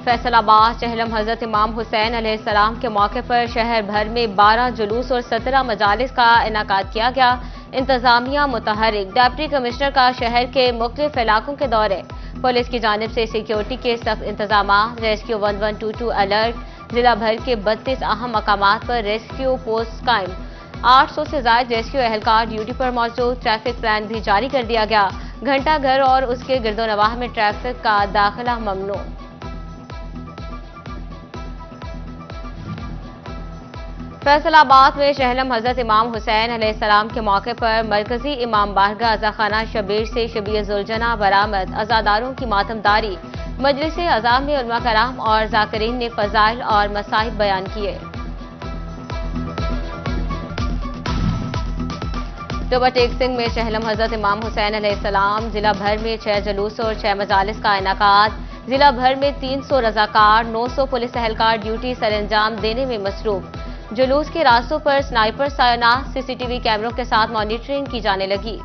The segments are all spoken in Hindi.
फैसलाबाद चहलम हजरत इमाम हुसैन अलैहिस्सलाम के मौके पर शहर भर में 12 जुलूस और 17 मजालिस का इनेकाद किया गया। इंतजामिया मुतहरिक, डिप्टी कमिश्नर का शहर के मुख्तलिफ इलाकों के दौरे, पुलिस की जानिब से सिक्योरिटी के सख्त इंतजाम, रेस्क्यू 1122 अलर्ट, जिला भर के 32 अहम मकामात पर रेस्क्यू पोस्ट कायम, 800 से ज्यादा रेस्क्यू एहलकार ड्यूटी पर मौजूद, ट्रैफिक प्लान भी जारी कर दिया गया। घंटा घर और उसके गिरदोनवाह में ट्रैफिक का दाखिला ममनू। फैसलाबाद में शहलम हजरत इमाम हुसैन अलैहिस्सलाम के मौके पर मरकजी इमाम बारगाह अज़ाखाना शबीर से शबीयत-उल-जना बरामद, अज़ादारों की मातमदारी। मजलिस अज़ा में उलमा कराम और ज़ाकिरीन ने फज़ाइल और मसाइब बयान किए। टोबा टेक सिंह में शहलम हजरत इमाम हुसैन अलैहिस्सलाम, जिला भर में 6 जुलूस और 6 मजालिस का इनेकाद। जिला भर में 300 रजाकार, 900 पुलिस एहलकार ड्यूटी सरअंजाम देने में मसरूफ। जुलूस के रास्तों पर स्नाइपर तैनात, सीसीटीवी कैमरों के साथ मॉनिटरिंग की जाने लगी।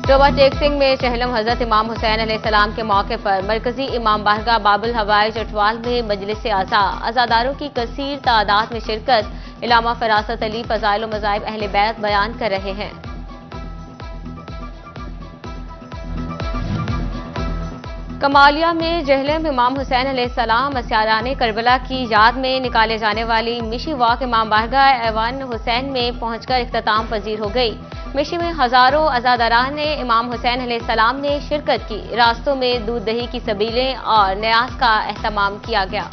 टोबा टेक सिंह में शहलम हजरत इमाम हुसैन अलैहिस्सलाम के मौके पर मरकजी इमाम बारगाह बाबुल हवाई चटवाल में मजलिस आज़ा, अज़ादारों की कसीर तादाद में शिरकत। इलामा फरासत अली फज़ाइल व मज़ाइब अहले बैत बयान कर रहे हैं। कमालिया में जहलम इमाम हुसैन अलैहिस्सलाम अस्याराने करबला की याद में निकाले जाने वाली मिशी वॉक इमाम बारगाह ऐवान हुसैन में पहुंचकर इख्तिताम पजीर हो गई। मिशी में हजारों अज़ादारान इमाम हुसैन अलैहिस्सलाम ने शिरकत की। रास्तों में दूध दही की सबीलें और न्यास का एहतमाम किया गया।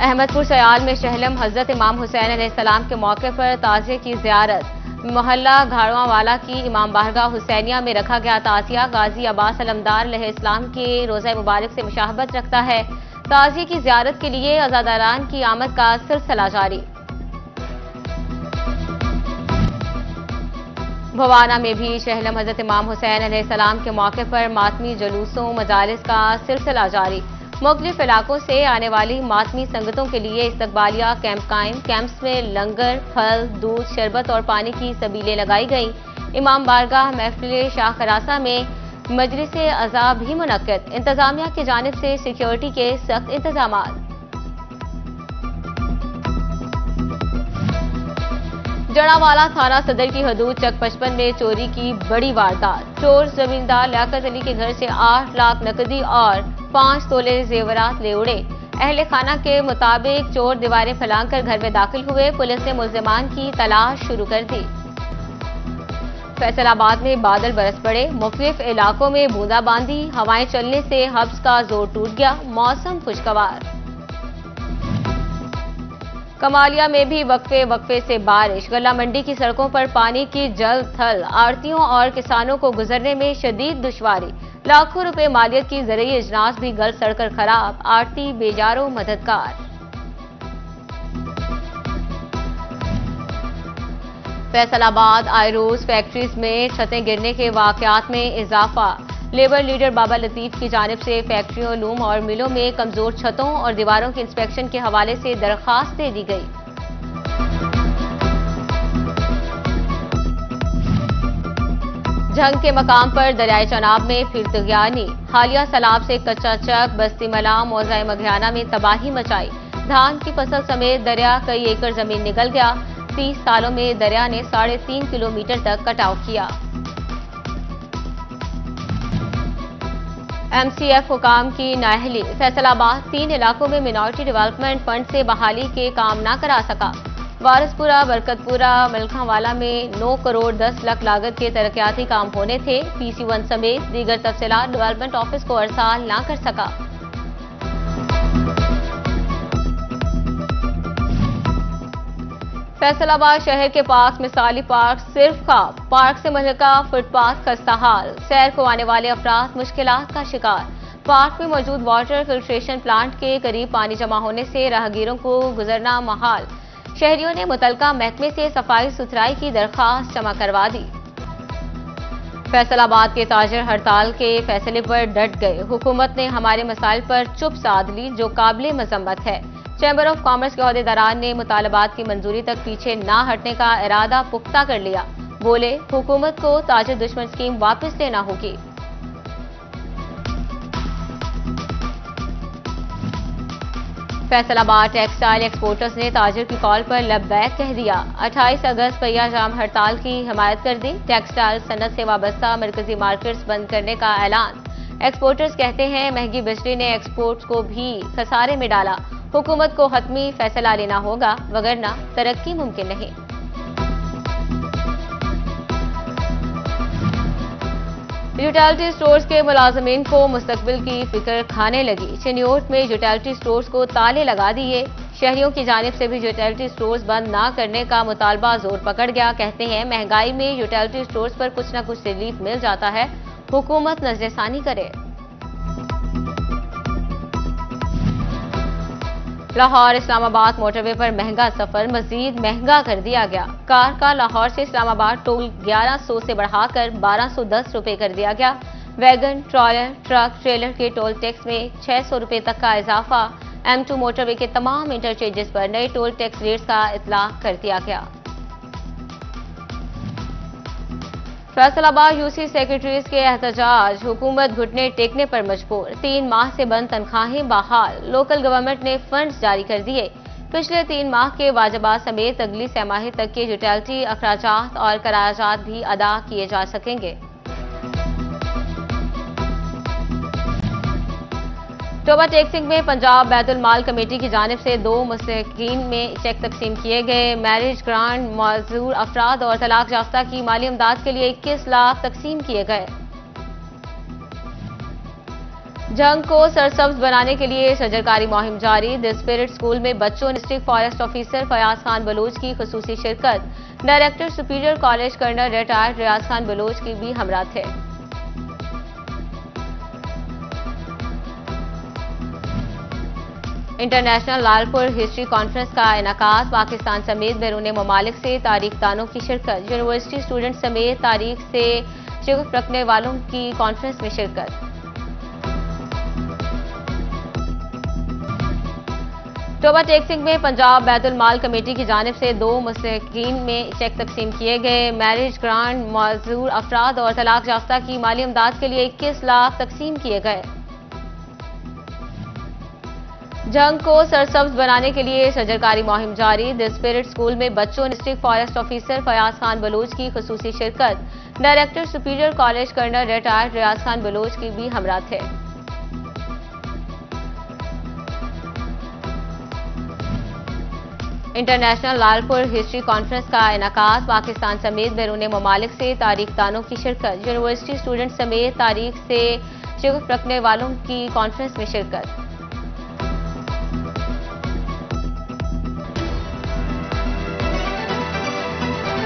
अहमदपुर सयाल में शहलम हजरत इमाम हुसैन अलैहिस्सलाम के मौके पर ताज़िये की ज़ियारत। मोहल्ला घाड़वा वाला की इमाम बारगाह हुसैनिया में रखा गया ताज़िया गाजी अब्बास अलमदार अलैहिस्सलाम के रोज़ा मुबारक से मुशाहबत रखता है। ताज़िये की ज़ियारत के लिए अज़ादारान की आमद का सिलसिला जारी। भवाना में भी शहलम हजरत इमाम हुसैन अलैहिस्सलाम के मौके पर मातमी जुलूसों मजालिस का सिलसिला जारी। मुख्तलिफ इलाकों से आने वाली मातमी संगतों के लिए इस्तकबालिया कैंप कायम। कैंप्स में लंगर, फल, दूध, शरबत और पानी की सबीलें लगाई गई। इमाम बारगाह महफिल शाह खरासा में मजलिस अज़ा भी मुनक्किद। इंतजामिया की जानिब से सिक्योरिटी के सख्त इंतजाम। जड़ावाला थाना सदर की हदूद चक 55 में चोरी की बड़ी वारदात। चोर जमींदार लियाकत अली के घर से 8 लाख नकदी और 5 तोले जेवरात ले उड़े। अहले खाना के मुताबिक चोर दीवारें फैलाकर घर में दाखिल हुए। पुलिस ने मुल्जिमान की तलाश शुरू कर दी। फैसलाबाद में बादल बरस पड़े। मुख्तलिफ इलाकों में बूंदाबांदी, हवाएं चलने से हब्स का जोर टूट गया। मौसम खुशगवार। कमालिया में भी वक्फे वक्फे से बारिश। गला मंडी की सड़कों पर पानी की जल थल। आड़तियों और किसानों को गुजरने में शदीद दुश्वारी। लाखों रुपए मालियत की ज़रूरी अजनास भी गल सड़कर खराब। आड़ती बेजारो मददगार। फैसलाबाद आयरोज फैक्ट्रीज में छतें गिरने के वाकयात में इजाफा। लेबर लीडर बाबा लतीफ की जानिब से फैक्ट्रियों, लूम और मिलों में कमजोर छतों और दीवारों के इंस्पेक्शन के हवाले से दरखास्त दे दी गई। जंग के मकाम पर दरियाए चनाब में फिर तगयानी। हालिया सैलाब से कच्चा चक, बस्ती मला, मौज़ा मघियाना में तबाही मचाई। धान की फसल समेत दरिया कई एकड़ जमीन निगल गया। 30 सालों में दरिया ने 3.5 किलोमीटर तक कटाव किया। MCF हुकाम की नाअहली। फैसलाबाद 3 इलाकों में मिनॉरिटी डेवलपमेंट फंड से बहाली के काम न करा सका। वारिसपुरा, बरकतपुरा, मलखावाला में 9 करोड़ 10 लाख लागत के तरक्याती काम होने थे। PC1 समेत दीगर तफसीलात डेवलपमेंट ऑफिस को अरसाल न कर सका। फैसलाबाद शहर के पास मिसाली पार्क सिर्फ खाब। पार्क से मुतल्लिका फुटपाथ खस्ता हाल। सैर को आने वाले अफराद मुश्किलात का शिकार। पार्क में मौजूद वाटर फिल्ट्रेशन प्लांट के करीब पानी जमा होने से राहगीरों को गुजरना महाल। शहरियों ने मुतल्लिका महकमे से सफाई सुथराई की दरखास्त जमा करवा दी। फैसलाबाद के ताजर हड़ताल के फैसले पर डट गए। हुकूमत ने हमारे मसाइल पर चुप साध ली, जो काबिल मजम्मत है। चैम्बर ऑफ कॉमर्स के अहदेदारान ने मुतालबात की मंजूरी तक पीछे न हटने का इरादा पुख्ता कर लिया। बोले, हुकूमत को ताजिर दुश्मन स्कीम वापस लेना होगी। फैसलाबाद टेक्सटाइल एक्सपोर्टर्स ने ताजिर की कॉल पर लब्बैक कह दिया। 28 अगस्त पहिया जाम हड़ताल की हिमायत कर दी। टेक्सटाइल सनत से वाबस्ता मरकजी मार्केट्स बंद करने का ऐलान। एक्सपोर्टर्स कहते हैं, महंगी बिजली ने एक्सपोर्ट्स को भी खसारे में डाला। हुकूमत को हतमी फैसला लेना होगा, वगरना तरक्की मुमकिन नहीं। यूटिलिटी स्टोर्स के मुलाजमीन को मुस्तकबिल की फिक्र खाने लगी। चिन्योट में यूटिलिटी स्टोर्स को ताले लगा दिए। शहरियों की जानिब से भी यूटिलिटी स्टोर्स बंद न करने का मुतालबा जोर पकड़ गया। कहते हैं, महंगाई में यूटिलिटी स्टोर्स पर कुछ न कुछ रिलीफ मिल जाता है, हुकूमत नजरसानी करे। लाहौर इस्लामाबाद मोटरवे पर महंगा सफर मजीद महंगा कर दिया गया। कार का लाहौर से इस्लामाबाद टोल 1100 से बढ़ाकर 1210 रुपए कर दिया गया। वैगन, ट्रॉलर, ट्रक, ट्रेलर के टोल टैक्स में 600 रुपए तक का इजाफा। M2 मोटरवे के तमाम इंटरचेंजेस पर नए टोल टैक्स रेट्स का इतलाक कर दिया गया। फैसलाबाद यूसी सेक्रेटरीज के एहतजाज, हुकूमत घुटने टेकने पर मजबूर। 3 माह से बंद तनख्वाहें बहाल। लोकल गवर्नमेंट ने फंड्स जारी कर दिए। पिछले 3 माह के वाजबात समेत अगली छमाही तक के यूटिलिटी अखराजात और करायाजात भी अदा किए जा सकेंगे। टोबा टैक्सिंग में पंजाब बैतुल माल कमेटी की जानिब से 2 मुस्तहिकीन में चेक तकसीम किए गए। मैरिज ग्रांट, मौजूर अफराद और तलाक याफ्ता की माली इमदाद के लिए 21 लाख तकसीम किए गए। जंग को सरसब्ज बनाने के लिए शजरकारी मुहिम जारी। द स्पिरिट स्कूल में बच्चों, district forest officer Fayaz Khan Baloch की खुसूसी शिरकत। Director superior college colonel retired Riaz Khan Baloch की भी हमरा थे। इंटरनेशनल लालपुर हिस्ट्री कॉन्फ्रेंस का इनेकाद। पाकिस्तान समेत बैरून ममालिक से तारीख दानों की शिरकत। यूनिवर्सिटी स्टूडेंट समेत तारीख से शगफ रखने वालों की कॉन्फ्रेंस में शिरकत। टोबा टैक्सिंग में पंजाब बैतुल माल कमेटी की जानिब से 2 मुस्तहिकीन में चेक तकसीम किए गए। मैरिज ग्रांट, मौजूर अफराद और तलाक याफ्ता की माली इमदाद के लिए 21 लाख तकसीम किए गए। जंग को सरसब्ज बनाने के लिए शजरकारी मुहिम जारी। द स्पिरिट स्कूल में बच्चों, district forest officer Fayaz Khan Baloch की खुसूसी शिरकत। Director superior college colonel retired Riaz Khan Baloch की भी हमरा थे। इंटरनेशनल लालपुर हिस्ट्री कॉन्फ्रेंस का इनेकाद। पाकिस्तान समेत बैरून ममालिक से तारीख दानों की शिरकत। यूनिवर्सिटी स्टूडेंट समेत तारीख से शगफ रखने वालों की कॉन्फ्रेंस में शिरकत।